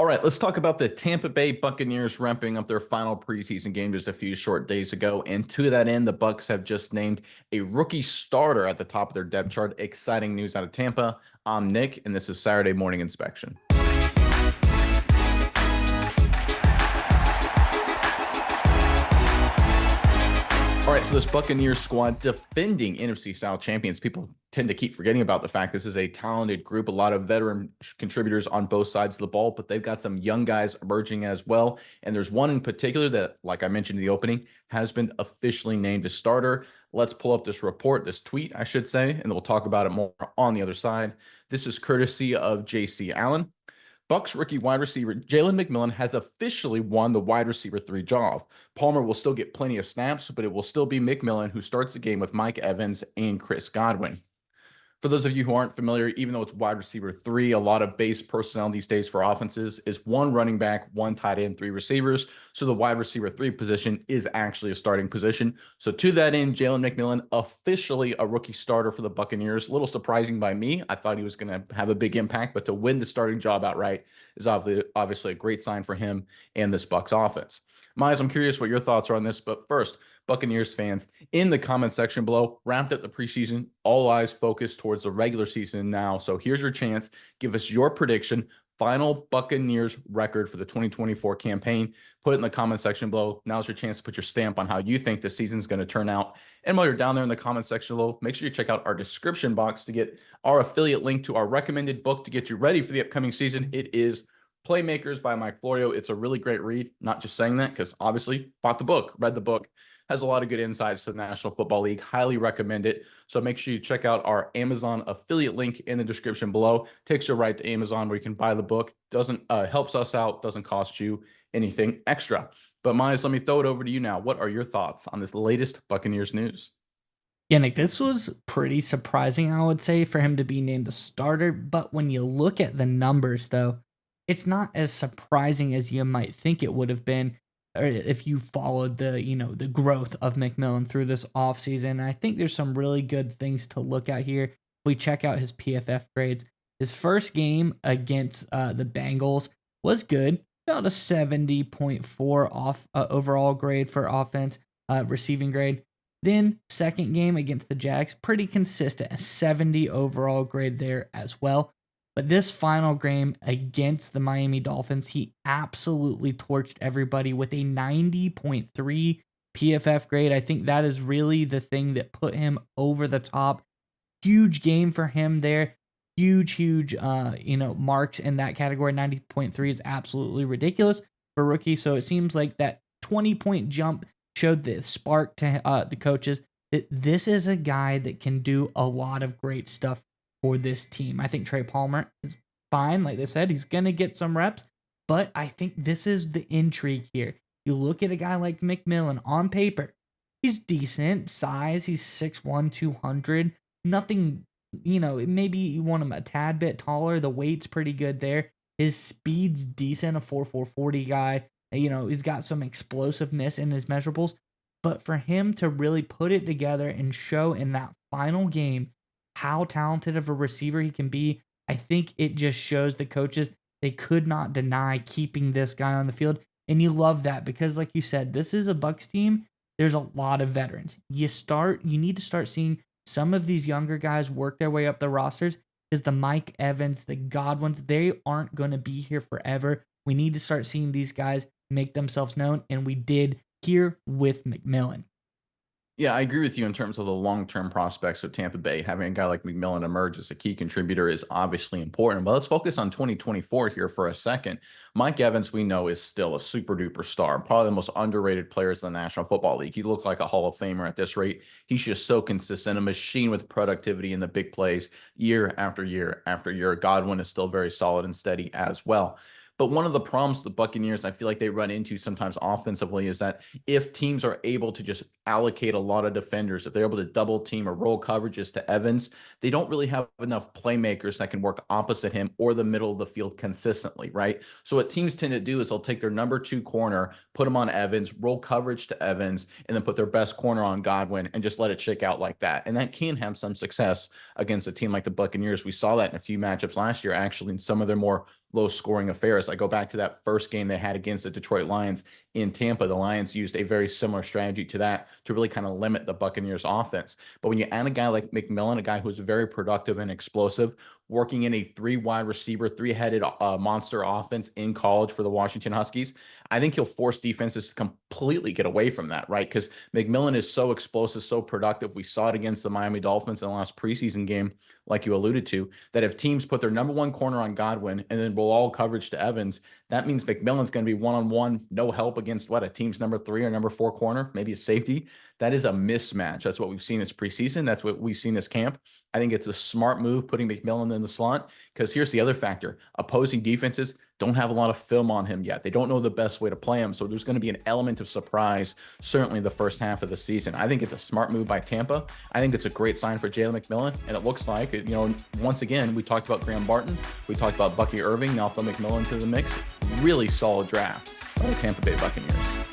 All right, let's talk about the Tampa Bay Buccaneers ramping up their final preseason game just a few short days ago. And to that end, the Bucs have just named a rookie starter at the top of their depth chart. Exciting news out of Tampa. I'm Nick, and this is Saturday Morning Inspection. All right, so this Buccaneers squad, defending NFC South champions, people tend to keep forgetting about the fact this is a talented group, a lot of veteran contributors on both sides of the ball, but they've got some young guys emerging as well. And there's one in particular that, like I mentioned in the opening, has been officially named a starter. Let's pull up this report, this tweet, I should say, and we'll talk about it more on the other side. This is courtesy of J.C. Allen. Bucs rookie wide receiver Jalen McMillan has officially won the wide receiver 3 job. Palmer will still get plenty of snaps, but it will still be McMillan who starts the game with Mike Evans and Chris Godwin. For those of you who aren't familiar, even though it's wide receiver 3, a lot of base personnel these days for offenses is one running back, one tight end, 3 receivers. So the wide receiver 3 position is actually a starting position. So to that end, Jalen McMillan officially a rookie starter for the Buccaneers. A little surprising by me. I thought he was going to have a big impact, but to win the starting job outright is obviously a great sign for him and this Bucs offense. Miles, I'm curious what your thoughts are on this, but first, Buccaneers fans, in the comment section below, wrapped up the preseason, all eyes focused towards the regular season now. So here's your chance. Give us your prediction, final Buccaneers record for the 2024 campaign. Put it in the comment section below. Now's your chance to put your stamp on how you think the season's going to turn out. And while you're down there in the comment section below, make sure you check out our description box to get our affiliate link to our recommended book to get you ready for the upcoming season. It is Playmakers by Mike Florio. It's a really great read. Not just saying that because obviously bought the book, read the book. Has a lot of good insights to the National Football League. Highly recommend it. So make sure you check out our Amazon affiliate link in the description below. Takes you right to Amazon where you can buy the book. Doesn't helps us out. Doesn't cost you anything extra. But Miles, let me throw it over to you now. What are your thoughts on this latest Buccaneers news? Yeah, Nick, this was pretty surprising, I would say, for him to be named the starter. But when you look at the numbers, though, it's not as surprising as you might think it would have been, or if you followed the growth of McMillan through this offseason. I think there's some really good things to look at here. If we check out his PFF grades, his first game against the Bengals was good, about a 70.4 off overall grade for offense, receiving grade. Then second game against the Jags, pretty consistent, a 70 overall grade there as well. But this final game against the Miami Dolphins, he absolutely torched everybody with a 90.3 PFF grade. I think that is really the thing that put him over the top. Huge game for him there. Huge, marks in that category. 90.3 is absolutely ridiculous for rookie. So it seems like that 20-point jump showed the spark to the coaches that this is a guy that can do a lot of great stuff for this team. I think Trey Palmer is fine. Like they said, he's going to get some reps, but I think this is the intrigue here. You look at a guy like McMillan on paper, he's decent size. He's 6'1", 200. Nothing, maybe you want him a tad bit taller. The weight's pretty good there. His speed's decent, a 4.4 40 guy. He's got some explosiveness in his measurables. But for him to really put it together and show in that final game how talented of a receiver he can be, I think it just shows the coaches they could not deny keeping this guy on the field. And you love that because, like you said, this is a Bucs team. There's a lot of veterans. You need to start seeing some of these younger guys work their way up the rosters because the Mike Evans, the Godwins, they aren't going to be here forever. We need to start seeing these guys make themselves known, and we did here with McMillan. Yeah, I agree with you in terms of the long-term prospects of Tampa Bay. Having a guy like McMillan emerge as a key contributor is obviously important. But let's focus on 2024 here for a second. Mike Evans, we know, is still a super-duper star, probably the most underrated players in the National Football League. He looks like a Hall of Famer at this rate. He's just so consistent, a machine with productivity in the big plays year after year after year. Godwin is still very solid and steady as well. But one of the problems the Buccaneers, I feel like they run into sometimes offensively, is that if teams are able to just allocate a lot of defenders, if they're able to double team or roll coverages to Evans, they don't really have enough playmakers that can work opposite him or the middle of the field consistently, right? So what teams tend to do is they'll take their number 2 corner, put him on Evans, roll coverage to Evans, and then put their best corner on Godwin and just let it shake out like that. And that can have some success against a team like the Buccaneers. We saw that in a few matchups last year, actually, in some of their more low scoring affairs. I go back to that first game they had against the Detroit Lions in Tampa. The Lions used a very similar strategy to that to really kind of limit the Buccaneers offense. But when you add a guy like McMillan, a guy who's very productive and explosive, working in a three wide receiver, three-headed monster offense in college for the Washington Huskies, I think he'll force defenses to completely get away from that, right? Because McMillan is so explosive, so productive. We saw it against the Miami Dolphins in the last preseason game, like you alluded to, that if teams put their number one corner on Godwin and then roll all coverage to Evans, that means McMillan's going to be one-on-one, no help against what, a team's number 3 or number 4 corner, maybe a safety. That is a mismatch. That's what we've seen this preseason. That's what we've seen this camp. I think it's a smart move putting McMillan in the slot, because here's the other factor. Opposing defenses don't have a lot of film on him yet. They don't know the best way to play him. So there's going to be an element of surprise, certainly in the first half of the season. I think it's a smart move by Tampa. I think it's a great sign for Jalen McMillan. And it looks like, once again, we talked about Graham Barton. We talked about Bucky Irving. Now throw McMillan to the mix. Really solid draft by the Tampa Bay Buccaneers.